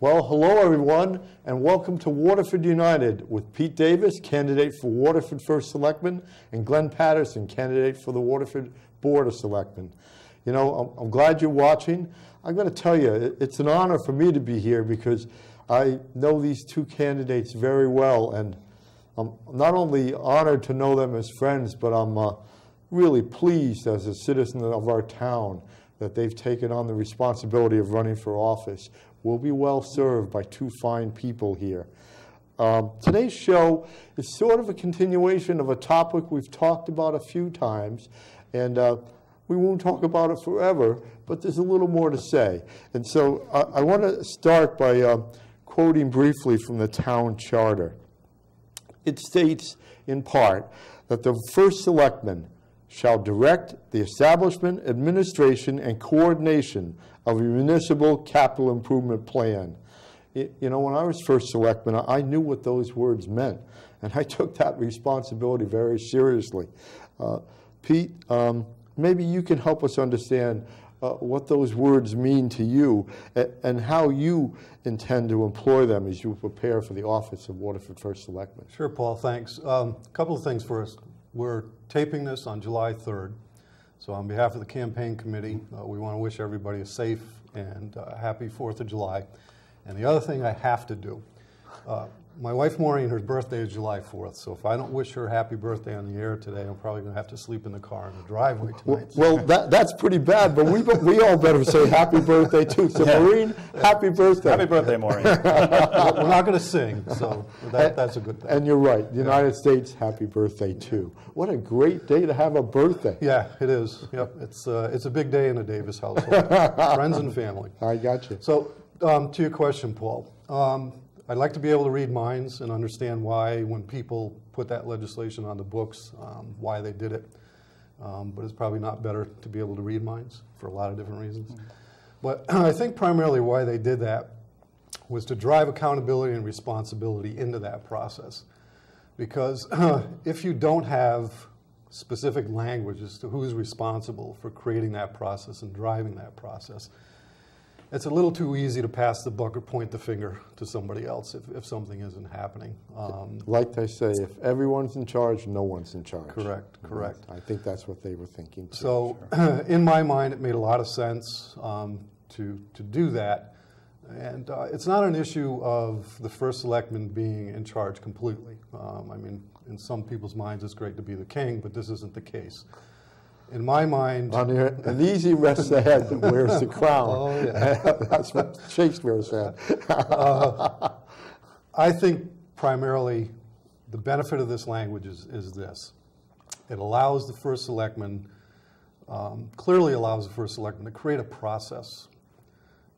Well, hello everyone, and welcome to Waterford United with Pete Davis, candidate for Waterford First Selectman, and Glenn Patterson, candidate for the Waterford Board of Selectmen. You know, I'm glad you're watching. I'm going to tell you, it's an honor for me to be here because I know these two candidates very well, and I'm not only honored to know them as friends, but I'm really pleased as a citizen of our town that they've taken on the responsibility of running for office. We'll be well served by two fine people here. Today's show is sort of a continuation of a topic we've talked about a few times, and we won't talk about it forever, but there's a little more to say. And so I want to start by quoting briefly from the town charter. It states, in part, that the first selectman shall direct the establishment, administration, and coordination of a municipal capital improvement plan. You know, when I was first selectman, I knew what those words meant, and I took that responsibility very seriously. Pete, maybe you can help us understand what those words mean to you and how you intend to employ them as you prepare for the office of Waterford First Selectman. Sure, Paul, thanks. A couple of things first. We're taping this on July 3rd, so on behalf of the campaign committee, we want to wish everybody a safe and happy 4th of July. And the other thing I have to do, my wife Maureen, her birthday is July 4th, so if I don't wish her happy birthday on the air today, I'm probably going to have to sleep in the car in the driveway tonight. Well, that's pretty bad, but we all better say happy birthday too. So yeah. Maureen, happy birthday. Happy birthday, Maureen. We're not going to sing, so that's a good thing. And you're right, the United States, happy birthday too. What a great day to have a birthday. Yeah, it is. Yep, it's a big day in the Davis household. Friends and family. I got you. So to your question, Paul. I'd like to be able to read minds and understand why, when people put that legislation on the books, why they did it. But it's probably not better to be able to read minds for a lot of different reasons. But I think primarily why they did that was to drive accountability and responsibility into that process. Because if you don't have specific language as to who's responsible for creating that process and driving that process, it's a little too easy to pass the buck or point the finger to somebody else if something isn't happening. Like they say, if everyone's in charge, no one's in charge. Correct, correct. I think that's what they were thinking too. So in my mind, it made a lot of sense to do that. And it's not an issue of the first selectman being in charge completely. I mean, in some people's minds, it's great to be the king, but this isn't the case. In my mind, an easy rests the head that wears the crown. Oh, yeah. That's what Shakespeare said. I think primarily the benefit of this language is this. It allows the first selectman, clearly allows the first selectman to create a process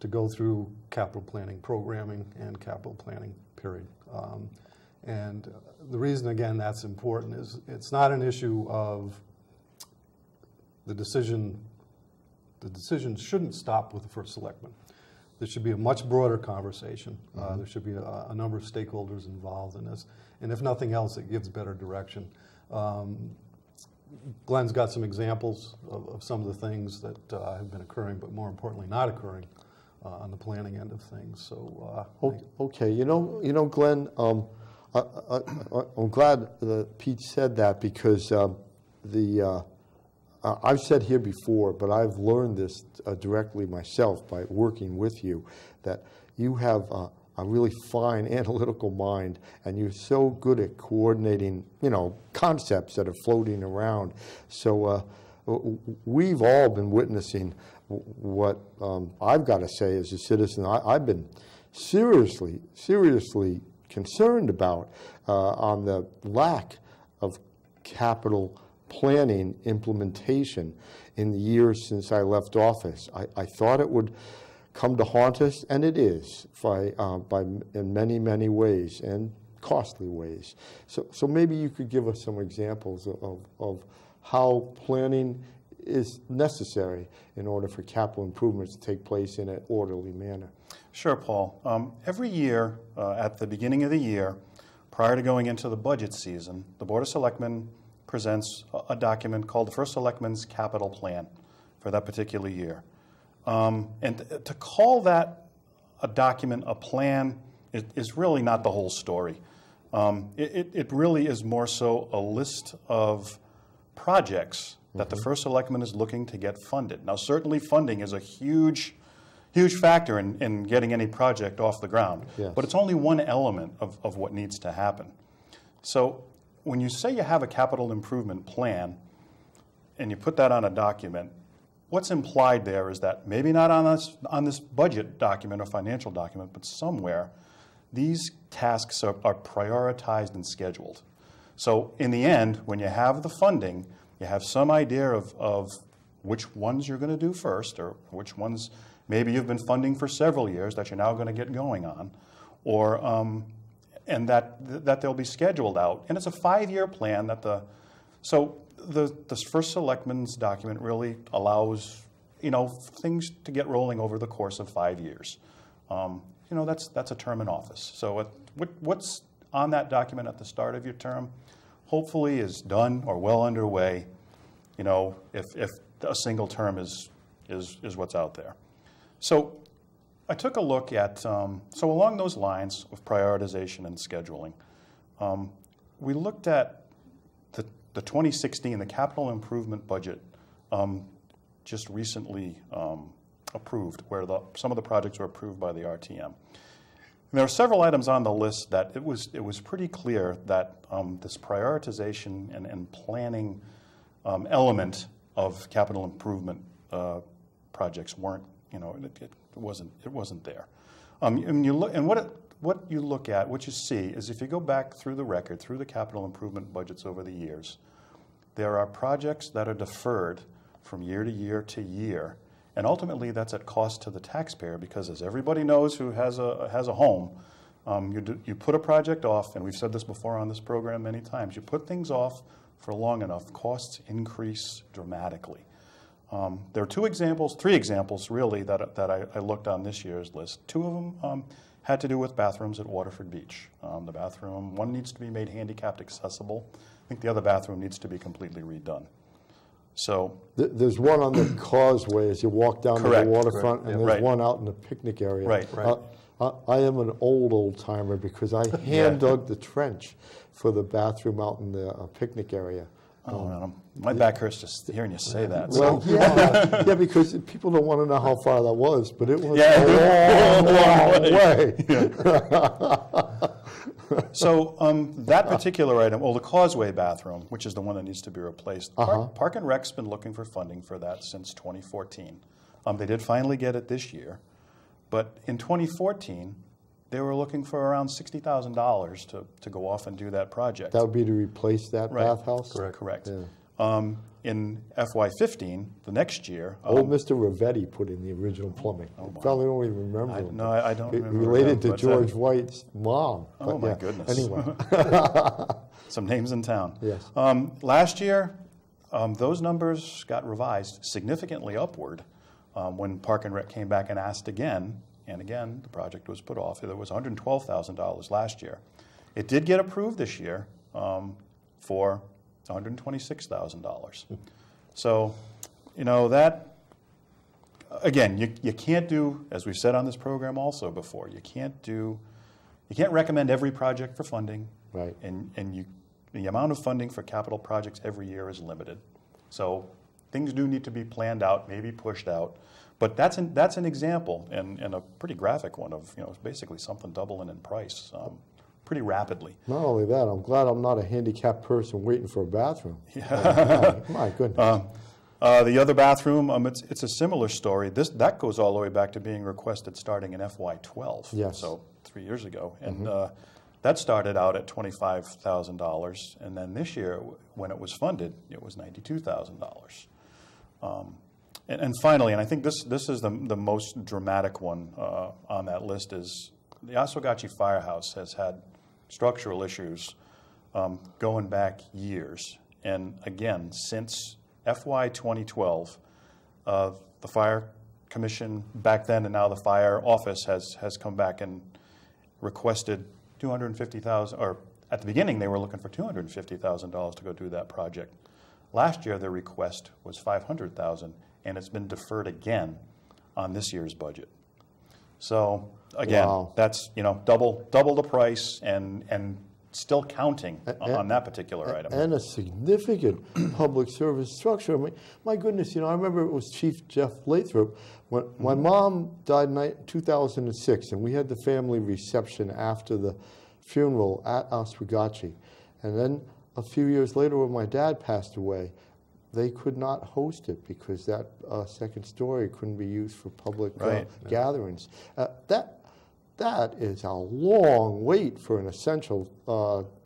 to go through capital planning programming and capital planning, period. And the reason, again, that's important is it's not an issue of the decision shouldn't stop with the first selectman. There should be a much broader conversation. There should be a number of stakeholders involved in this. And if nothing else, it gives better direction. Glenn's got some examples of some of the things that have been occurring, but more importantly, not occurring on the planning end of things. So, okay, you know, Glenn, I'm glad that Pete said that because I've said here before, but I've learned this directly myself by working with you, that you have a really fine analytical mind, and you're so good at coordinating, you know, concepts that are floating around. So we've all been witnessing what I've got to say as a citizen. I've been seriously concerned about on the lack of capital planning implementation in the years since I left office. I thought it would come to haunt us, and it is in many ways and costly ways. So maybe you could give us some examples of how planning is necessary in order for capital improvements to take place in an orderly manner. Sure, Paul. Every year, at the beginning of the year, prior to going into the budget season, the Board of Selectmen presents a document called the First Selectman's Capital Plan for that particular year. And to call that a document, a plan, is really not the whole story. It really is more so a list of projects that the First Selectman is looking to get funded. Now, certainly funding is a huge factor in getting any project off the ground, yes. but it's only one element of what needs to happen. So when you say you have a capital improvement plan and you put that on a document, what's implied there is that maybe not on this budget document or financial document, but somewhere these tasks are prioritized and scheduled. So in the end, when you have the funding, you have some idea of which ones you're going to do first, or which ones maybe you've been funding for several years that you're now going to get going on, or and that they'll be scheduled out. And it's a 5-year plan that so the First Selectman's document really allows things to get rolling over the course of 5 years. That's a term in office. So what's on that document at the start of your term hopefully is done or well underway, if a single term is what's out there. So I took a look at, so along those lines of prioritization and scheduling, we looked at the 2016, the capital improvement budget just recently approved, where some of the projects were approved by the RTM. And there are several items on the list that it was pretty clear that this prioritization and planning element of capital improvement projects weren't, it wasn't there. And you look, and what you see is, if you go back through the record, through the capital improvement budgets over the years, there are projects that are deferred from year to year to year. And ultimately, that's at cost to the taxpayer, because, as everybody knows who has a home, you put a project off, and we've said this before on this program many times, you put things off for long enough, costs increase dramatically. There are three examples really that I looked on this year's list. Two of them had to do with bathrooms at Waterford Beach. The bathroom, one needs to be made handicapped accessible. I think the other bathroom needs to be completely redone. So there's one on the causeway as you walk down to the waterfront, and there's one out in the picnic area. Right. I am an old timer because I hand dug the trench for the bathroom out in the picnic area. My back hurts just hearing you say that. Well, yeah, because people don't want to know how far that was, but it was a long way. So that particular item, the causeway bathroom, which is the one that needs to be replaced, Park and Rec's been looking for funding for that since 2014. They did finally get it this year, but in 2014, they were looking for around $60,000 to go off and do that project. That would be to replace that bathhouse? Correct. Yeah. In FY15, the next year... Old Mr. Ravetti put in the original plumbing. I probably don't even remember him. No, I don't remember. Related to George White's mom. Oh, my goodness. Anyway. Some names in town. Yes. Last year, those numbers got revised significantly upward when Park and Rec came back and asked again. And again, the project was put off. There was $112,000 last year. It did get approved this year for $126,000. So, that, again, you can't do, as we've said on this program also before, you can't recommend every project for funding. Right. And the amount of funding for capital projects every year is limited. So things do need to be planned out, maybe pushed out. But that's an example, and a pretty graphic one of, basically something doubling in price pretty rapidly. Not only that, I'm glad I'm not a handicapped person waiting for a bathroom. Yeah. My goodness. The other bathroom, it's a similar story. That goes all the way back to being requested starting in FY12. Yes. So 3 years ago. And that started out at $25,000. And then this year, when it was funded, it was $92,000. And finally, and I think this is the most dramatic one on that list, is the Oswegatchie Firehouse has had structural issues going back years. And again, since FY 2012, the Fire Commission back then, and now the Fire Office has come back and requested $250,000, or at the beginning they were looking for $250,000 to go do that project. Last year their request was $500,000, and it's been deferred again on this year's budget. So again, Wow. that's, you know, double the price and still counting on that particular item. And a significant public service structure. I mean, my goodness, you know, I remember it was Chief Jeff Lathrop. When my mom died in 2006, and we had the family reception after the funeral at Oswegatchie. And then a few years later, when my dad passed away, they could not host it because that second story couldn't be used for public gatherings. That is a long wait for an essential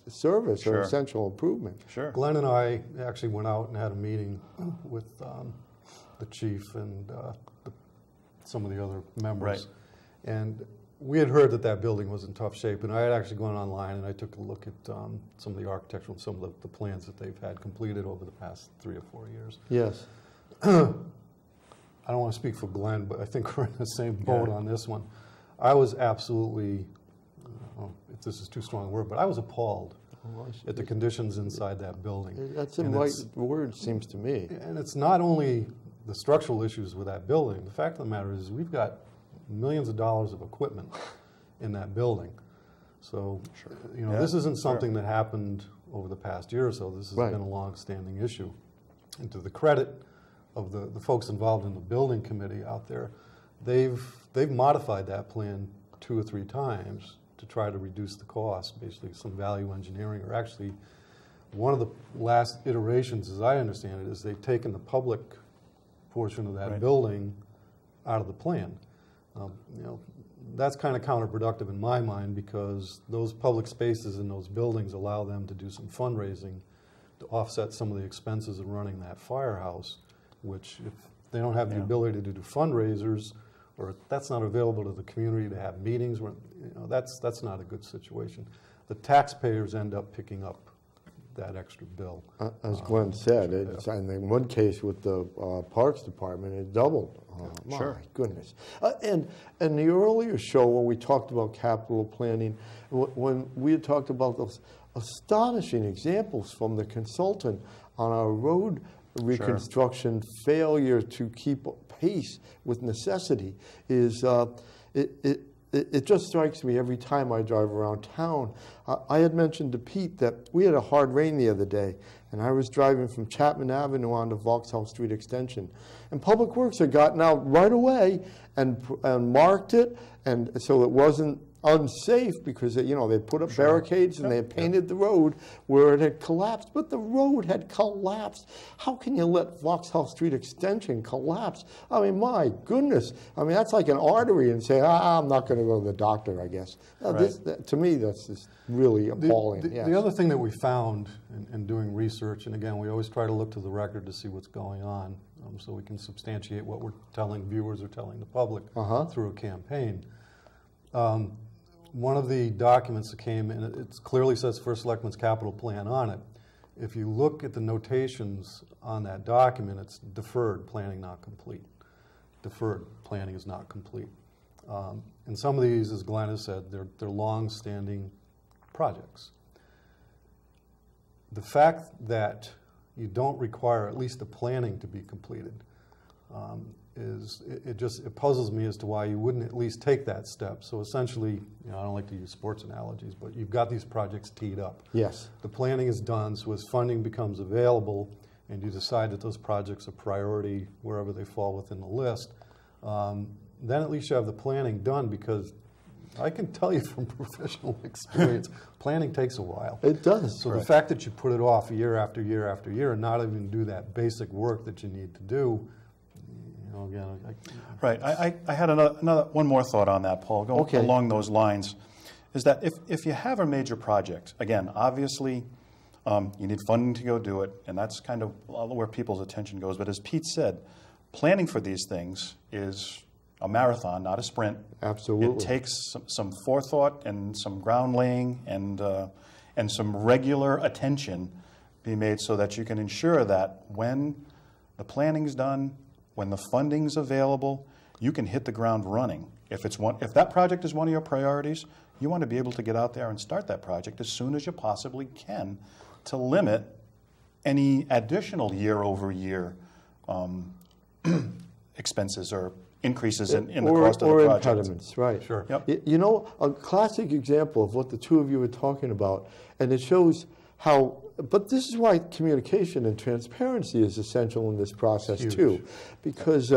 service or essential improvement. Sure. Glenn and I actually went out and had a meeting with the chief and some of the other members. Right. And we had heard that that building was in tough shape, and I had actually gone online and I took a look at some of the architectural, some of the plans that they've had completed over the past 3 or 4 years. Yes. I don't want to speak for Glenn, but I think we're in the same boat on this one. I was absolutely, if this is too strong a word, but I was appalled at the conditions inside that building. That's the right word, seems to me. And it's not only the structural issues with that building. The fact of the matter is we've got millions of dollars of equipment in that building. So, you know, this isn't something that happened over the past year or so. This has been a long-standing issue. And to the credit of the folks involved in the building committee out there, they've modified that plan 2 or 3 times to try to reduce the cost, basically some value engineering, or actually one of the last iterations, as I understand it, is they've taken the public portion of that building out of the plan. You know, that's kind of counterproductive in my mind because those public spaces in those buildings allow them to do some fundraising to offset some of the expenses of running that firehouse, which if they don't have the ability to do fundraisers, or that's not available to the community to have meetings, you know, that's not a good situation. The taxpayers end up picking up that extra bill. As Glenn said, and in one case with the Parks Department, it doubled. My goodness. And in the earlier show when we talked about capital planning, when we had talked about those astonishing examples from the consultant on our road reconstruction failure to keep pace with necessity, is it just strikes me every time I drive around town. I had mentioned to Pete that we had a hard rain the other day, and I was driving from Chapman Avenue onto Vauxhall Street Extension. And Public Works had gotten out right away and marked it, and so it wasn't unsafe because you know they put up barricades and they had painted the road where it had collapsed, but the road had collapsed. How can you let Vauxhall Street Extension collapse? I mean, my goodness. I mean, that's like an artery and say, I'm not going to go to the doctor, I guess. To me, that's just really appalling. The other thing that we found in doing research, and again, we always try to look to the record to see what's going on so we can substantiate what we're telling viewers or telling the public through a campaign. One of the documents that came in, it clearly says First Selectman's capital plan on it. If you look at the notations on that document, it's deferred, planning not complete. Deferred, planning is not complete. And some of these, as Glenn has said, they're long-standing projects. The fact that you don't require at least the planning to be completed it puzzles me as to why you wouldn't at least take that step. So essentially, you know, I don't like to use sports analogies, but you've got these projects teed up. Yes. The planning is done, so as funding becomes available and you decide that those projects are priority wherever they fall within the list, then at least you have the planning done, because I can tell you from professional experience, planning takes a while. It does. So the fact that you put it off year after year after year and not even do that basic work that you need to do, again, right. I had one more thought on that, Paul, going along those lines, is that if you have a major project, again, obviously you need funding to go do it, and that's kind of where people's attention goes. But as Pete said, planning for these things is a marathon, not a sprint. Absolutely. It takes some forethought and some ground laying and some regular attention be made so that you can ensure that when the planning's done, when the funding's available, you can hit the ground running. If that project is one of your priorities, you want to be able to get out there and start that project as soon as you possibly can to limit any additional year-over-year expenses or increases in the cost of the or project. impediments, right? Sure. Yep. You know, a classic example of what the two of you were talking about, and it shows how. But this is why communication and transparency is essential in this process too, because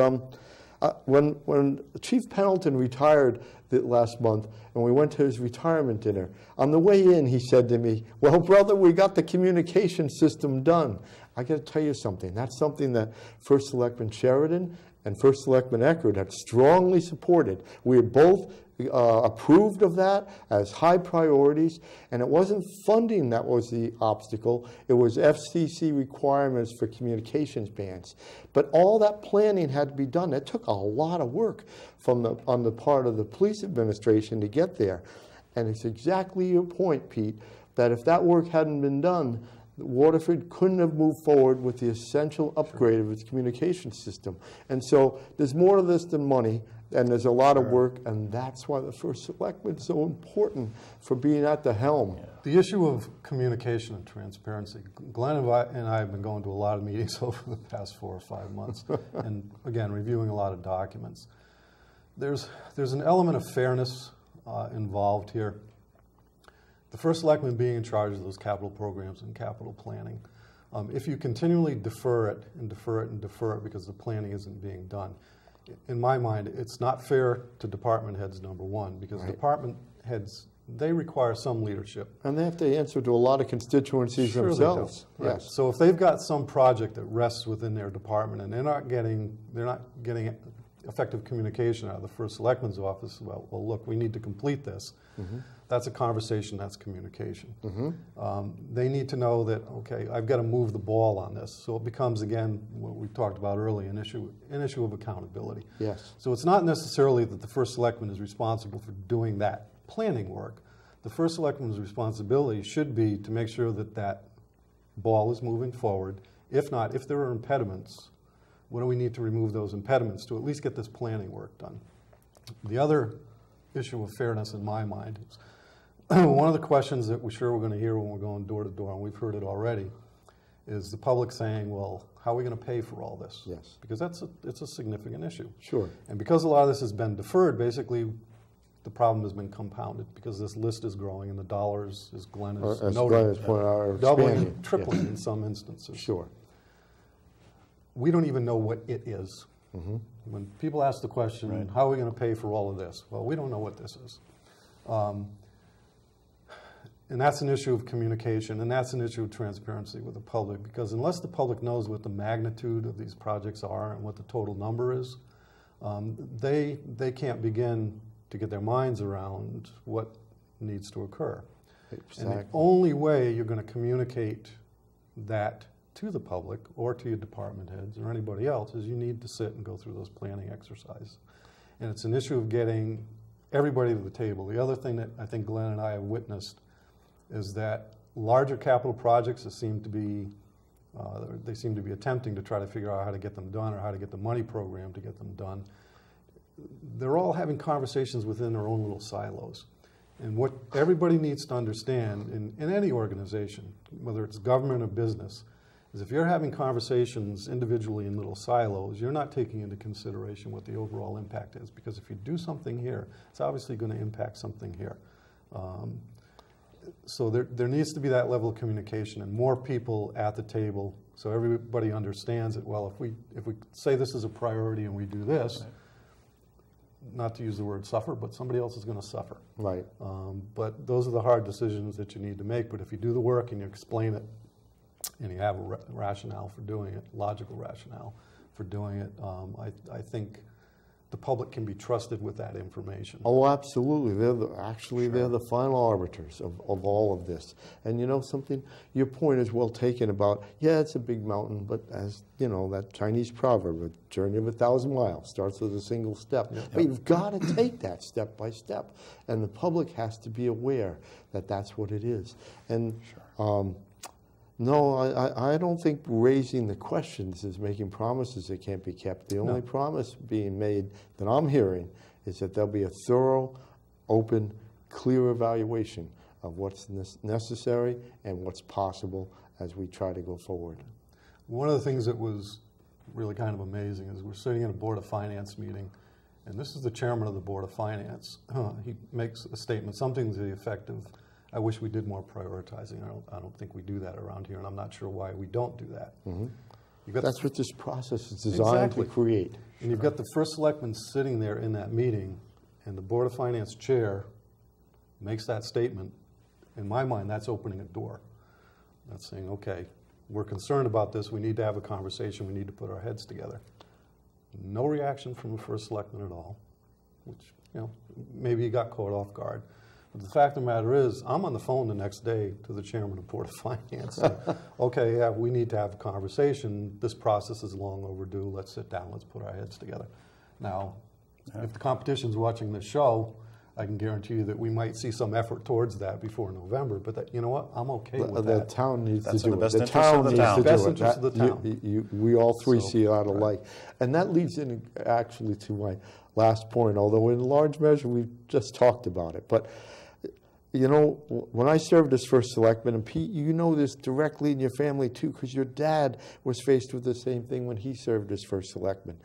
when Chief Pendleton retired last month, and we went to his retirement dinner, on the way in, he said to me, "Well, brother, we got the communication system done." I got to tell you something. That's something that First Selectman Sheridan and First Selectman Eckert had strongly supported. We had both approved of that as high priorities, and it wasn't funding that was the obstacle. It was FCC requirements for communications bans. But all that planning had to be done. It took a lot of work on the part of the police administration to get there. And it's exactly your point, Pete, that if that work hadn't been done, Waterford couldn't have moved forward with the essential upgrade of its communication system. And so there's more to this than money, and there's a lot of work, and that's why the First Selectman is so important for being at the helm. The issue of communication and transparency. Glenn and I have been going to a lot of meetings over the past 4 or 5 months, and again, reviewing a lot of documents. There's an element of fairness involved here. The First Selectman being in charge of those capital programs and capital planning. If you continually defer it and defer it and defer it because the planning isn't being done, in my mind, it's not fair to department heads, number one, because department heads, they require some leadership. And they have to answer to a lot of constituencies themselves. Right. Yes. So if they've got some project that rests within their department and they're not getting effective communication out of the First Selectman's office, well, look, we need to complete this. Mm-hmm. That's a conversation, that's communication. Mm-hmm. They need to know that, okay, I've got to move the ball on this. So it becomes, again, what we talked about earlier, an issue of accountability. Yes. So it's not necessarily that the First Selectman is responsible for doing that planning work. The First Selectman's responsibility should be to make sure that that ball is moving forward. If not, if there are impediments, what do we need to remove those impediments to at least get this planning work done? The other issue of fairness in my mind is one of the questions that we're sure we're going to hear when we're going door to door, and we've heard it already, is the public saying, well, how are we going to pay for all this? Yes. Because it's a significant issue. Sure. And because a lot of this has been deferred, basically the problem has been compounded because this list is growing and the dollars, as Glenn is noting, are doubling and tripling in some instances. Sure. We don't even know what it is. Mm-hmm. When people ask the question, how are we going to pay for all of this? Well, we don't know what this is. And that's an issue of communication, and that's an issue of transparency with the public, because unless the public knows what the magnitude of these projects are and what the total number is, they can't begin to get their minds around what needs to occur. Exactly. And the only way you're going to communicate that to the public or to your department heads or anybody else is you need to sit and go through those planning exercises. And it's an issue of getting everybody to the table. The other thing that I think Glenn and I have witnessed is that larger capital projects that seem to be attempting to try to figure out how to get them done or how to get the money program to get them done. They're all having conversations within their own little silos. And what everybody needs to understand in any organization, whether it's government or business, is if you're having conversations individually in little silos, you're not taking into consideration what the overall impact is. Because if you do something here, it's obviously going to impact something here. So there needs to be that level of communication and more people at the table so everybody understands that, well, if we say this is a priority and we do this, not to use the word suffer, but somebody else is going to suffer. Right. But those are the hard decisions that you need to make. But if you do the work and you explain it and you have a rationale for doing it, logical rationale for doing it, I think the public can be trusted with that information. Oh, absolutely. They're the final arbiters of all of this. And you know something? Your point is well taken about, yeah, it's a big mountain, but as you know, that Chinese proverb, a journey of 1,000 miles starts with a single step. Yep. But you've got to take that step by step. And the public has to be aware that that's what it is. And no, I don't think raising the questions is making promises that can't be kept. The only promise being made that I'm hearing is that there'll be a thorough, open, clear evaluation of what's necessary and what's possible as we try to go forward. One of the things that was really kind of amazing is we're sitting in a Board of Finance meeting and this is the chairman of the Board of Finance. He makes a statement, something to the effect of, I wish we did more prioritizing. I don't think we do that around here, and I'm not sure why we don't do that. That's what this process is designed to create. And you've got the first selectman sitting there in that meeting, and the Board of Finance chair makes that statement. In my mind, that's opening a door. That's saying, okay, we're concerned about this. We need to have a conversation. We need to put our heads together. No reaction from the first selectman at all, which, you know, maybe he got caught off guard. But the fact of the matter is, I'm on the phone the next day to the chairman of the Board of Finance saying, okay, yeah, we need to have a conversation. This process is long overdue. Let's sit down. Let's put our heads together. Now, if the competition's watching this show, I can guarantee you that we might see some effort towards that before November. But that, you know what? I'm okay with that. The town needs That's to in do the it. best interest of the town. Best interest of the town. We all three So, see it out alike. And that leads in actually to my last point, although in large measure we've just talked about it. But, you know, when I served as first selectman, and Pete, you know this directly in your family too, because your dad was faced with the same thing when he served as first selectman.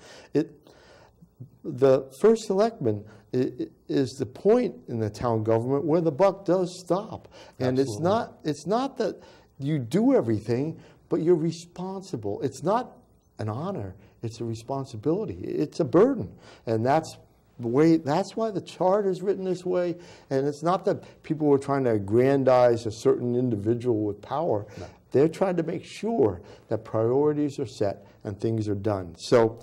The first selectman is the point in the town government where the buck does stop. And Absolutely. it's not that you do everything, but you're responsible. It's not an honor, it's a responsibility. It's a burden. And that's why the charter is written this way. And it's not that people were trying to aggrandize a certain individual with power. No. They're trying to make sure that priorities are set and things are done. So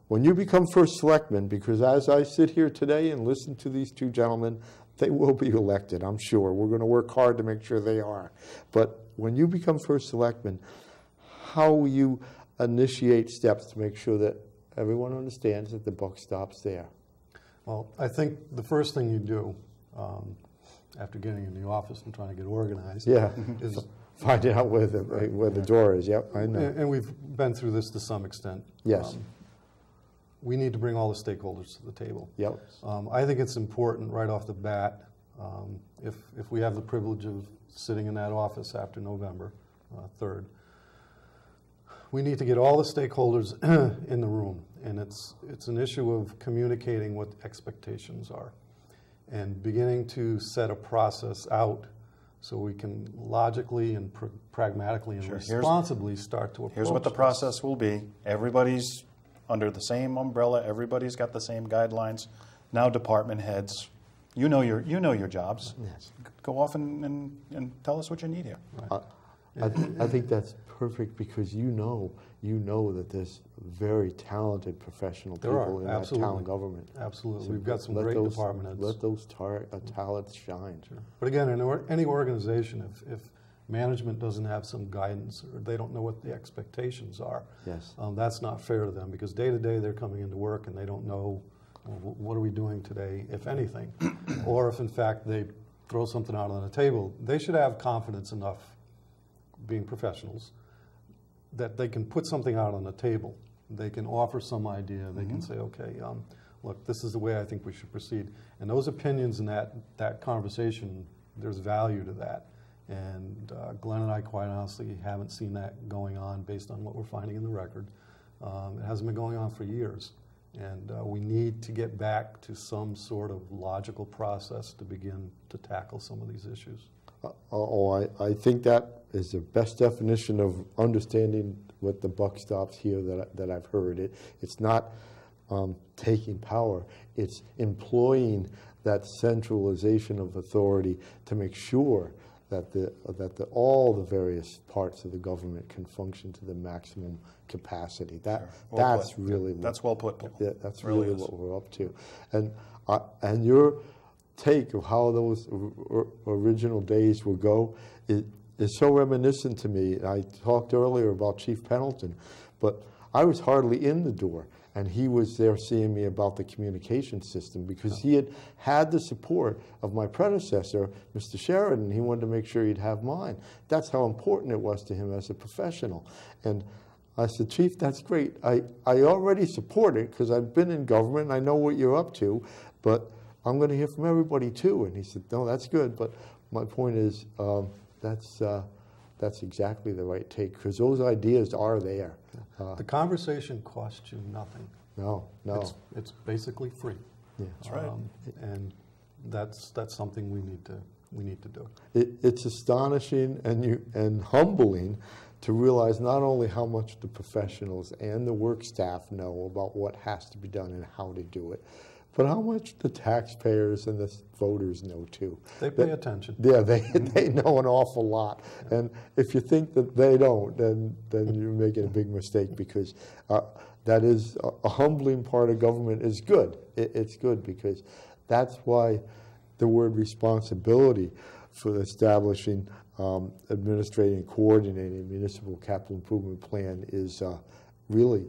when you become first selectman, because as I sit here today and listen to these two gentlemen, they will be elected, I'm sure. We're going to work hard to make sure they are. But when you become first selectman, how will you initiate steps to make sure that everyone understands that the buck stops there? Well, I think the first thing you do after getting in the office and trying to get organized is find out where the door is. Yep, I know. And we've been through this to some extent. Yes. We need to bring all the stakeholders to the table. Yep. I think it's important right off the bat, if we have the privilege of sitting in that office after November 3rd, we need to get all the stakeholders in the room. And it's an issue of communicating what expectations are and beginning to set a process out so we can logically and pragmatically and responsibly start to approach Here's what the this. process will be. Everybody's under the same umbrella. Everybody's got the same guidelines. Now department heads, you know your jobs. Yes. Go off and tell us what you need here. Right. I think that's perfect because you know that there's very talented professional people in that town government. Absolutely. So we've got some great department heads. Let those talents shine. Sure. But again, in any organization, if management doesn't have some guidance or they don't know what the expectations are, yes, that's not fair to them because day to day they're coming into work and they don't know, well, what are we doing today, if anything. Or if in fact they throw something out on the table, they should have confidence enough, being professionals, that they can put something out on the table. They can offer some idea. They can say, okay, look, this is the way I think we should proceed. And those opinions in that conversation, there's value to that. And Glenn and I, quite honestly, haven't seen that going on based on what we're finding in the record. It hasn't been going on for years. And we need to get back to some sort of logical process to begin to tackle some of these issues. I think that is the best definition of understanding what the buck stops here that I've heard. It's not taking power. It's employing that centralization of authority to make sure that all the various parts of the government can function to the maximum capacity. That's really that's well put. Yeah, that's really what we're up to. And your take of how those original days would go is so reminiscent to me. I talked earlier about Chief Pendleton, but I was hardly in the door. And he was there seeing me about the communication system because he had the support of my predecessor, Mr. Sheridan. He wanted to make sure he'd have mine. That's how important it was to him as a professional. And I said, Chief, that's great. I already support it because I've been in government and I know what you're up to, but I'm going to hear from everybody too. And he said, no, that's good. But my point is that's exactly the right take because those ideas are there. The conversation costs you nothing. No, no. It's basically free. Yeah. That's right. And that's something we need to do. It's astonishing and humbling to realize not only how much the professionals and the work staff know about what has to be done and how to do it, but how much the taxpayers and the voters know too. They pay attention. Yeah, they know an awful lot. And if you think that they don't, then you're making a big mistake, because that is a humbling part of government is good. It's good, because that's why the word responsibility for establishing, administrating, and coordinating a municipal capital improvement plan is really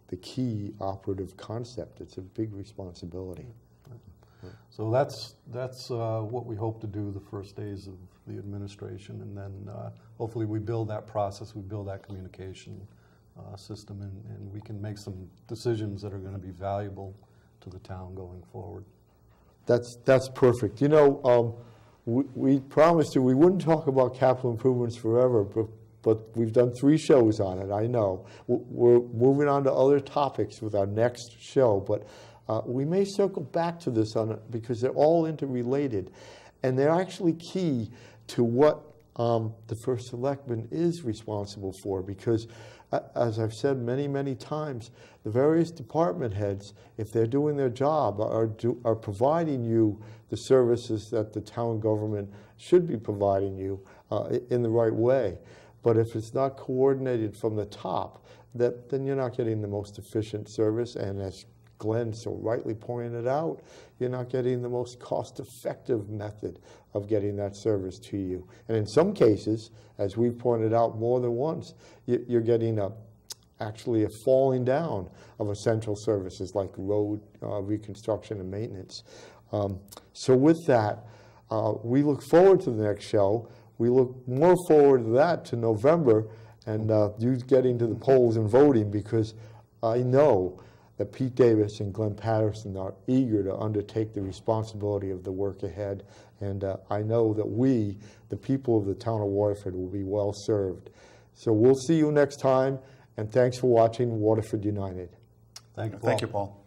the key operative concept. It's a big responsibility. So that's what we hope to do the first days of the administration, and then hopefully we build that process, we build that communication system, and we can make some decisions that are going to be valuable to the town going forward. That's perfect. You know, we promised you we wouldn't talk about capital improvements forever, but we've done 3 shows on it, I know. We're moving on to other topics with our next show, but we may circle back to this because they're all interrelated, and they're actually key to what the first selectman is responsible for, because as I've said many, many times, the various department heads, if they're doing their job, are providing you the services that the town government should be providing you in the right way. But if it's not coordinated from the top, then you're not getting the most efficient service, and as Glenn so rightly pointed out, you're not getting the most cost-effective method of getting that service to you. And in some cases, as we've pointed out more than once, you're getting actually a falling down of essential services like road reconstruction and maintenance. So with that, we look forward to the next show. We look more forward to that, to November, and you getting to the polls and voting, because I know that Pete Davis and Glenn Patterson are eager to undertake the responsibility of the work ahead. And I know that we, the people of the town of Waterford, will be well served. So we'll see you next time, and thanks for watching Waterford United. Thank you, Paul. Thank you, Paul.